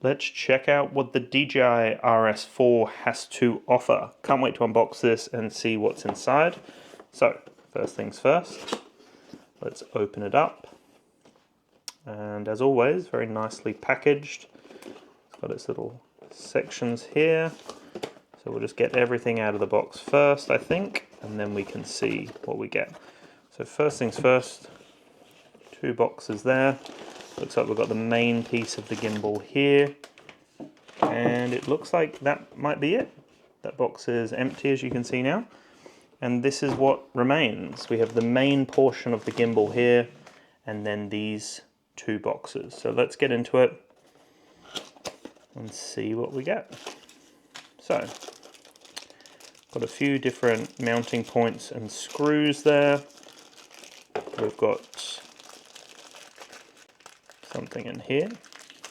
let's check out what the DJI RS4 has to offer. Can't wait to unbox this and see what's inside. So, first things first, let's open it up. And as always, very nicely packaged. It's got its little sections here. So we'll just get everything out of the box first, I think, and then we can see what we get. So first things first, 2 boxes there. Looks like we've got the main piece of the gimbal here, and it looks like that might be it. That box is empty, as you can see now, and this is what remains. We have the main portion of the gimbal here, and then these 2 boxes. So let's get into it and see what we get. So, got a few different mounting points and screws there. We've got something in here,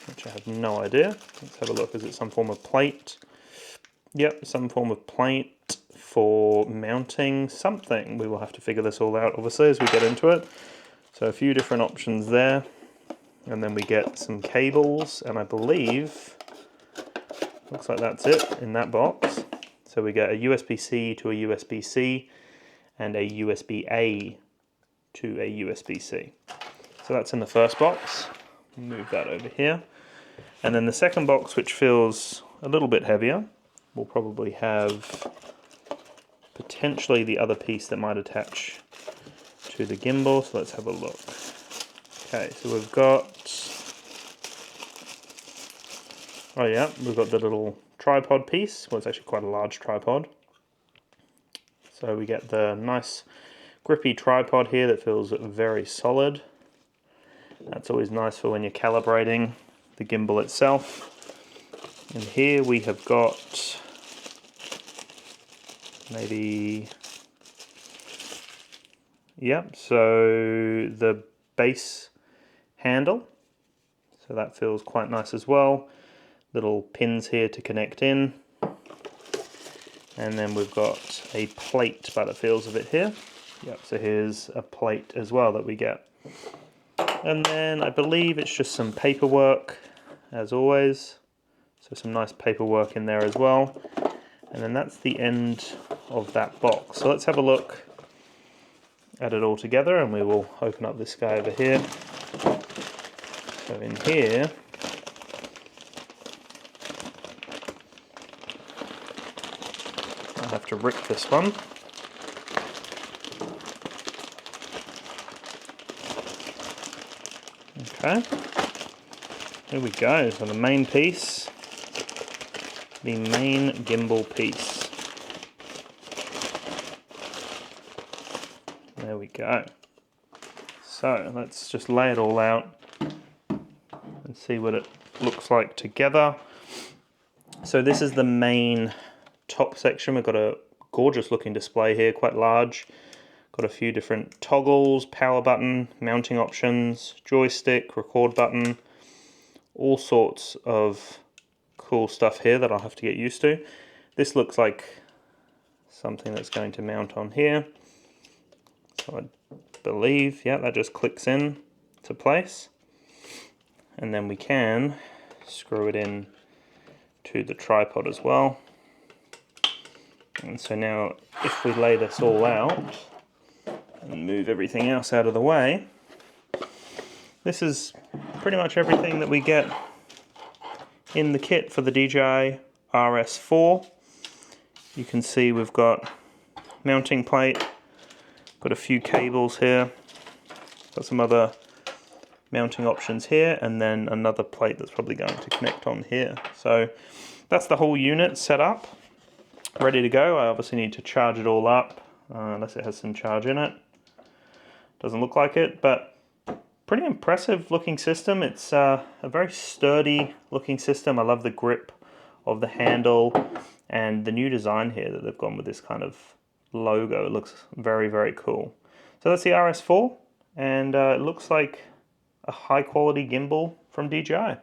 which I have no idea. Let's have a look. Is it some form of plate? Yep, some form of plate for mounting something. We will have to figure this all out, obviously, as we get into it. So a few different options there. And then we get some cables, and I believe, looks like that's it in that box. So we get a USB-C to a USB-C and a USB-A to a USB-C. So that's in the first box. Move that over here. And then the second box, which feels a little bit heavier, will probably have potentially the other piece that might attach to the gimbal. So let's have a look. Okay, so we've got, oh yeah, we've got the little tripod piece. Well, it's actually quite a large tripod. So we get the nice grippy tripod here that feels very solid. That's always nice for when you're calibrating the gimbal itself. And here we have got maybe, yep, so the base handle. So that feels quite nice as well. Little pins here to connect in. And then we've got a plate by the feels of it here. Yep, so here's a plate as well that we get. And then I believe it's just some paperwork, as always. So some nice paperwork in there as well. And then that's the end of that box. So let's have a look at it all together, and we will open up this guy over here. So in here, I'll have to rip this one. Okay, here we go. So the main piece, the main gimbal piece. There we go. So let's just lay it all out and see what it looks like together. So this is the main top section. We've got a gorgeous looking display here, quite large. Got a few different toggles, power button, mounting options, joystick, record button, all sorts of cool stuff here that I'll have to get used to. This looks like something that's going to mount on here. So I believe, yeah, that just clicks in to place. And then we can screw it in to the tripod as well. And so now if we lay this all out and move everything else out of the way, this is pretty much everything that we get in the kit for the DJI RS4. You can see we've got mounting plate, got a few cables here, got some other mounting options here, and then another plate that's probably going to connect on here. So that's the whole unit set up, ready to go. I obviously need to charge it all up, unless it has some charge in it. Doesn't look like it, but pretty impressive looking system. It's a very sturdy looking system. I love the grip of the handle and the new design here that they've gone with this kind of logo. It looks very, very cool. So that's the RS4, and it looks like a high quality gimbal from DJI.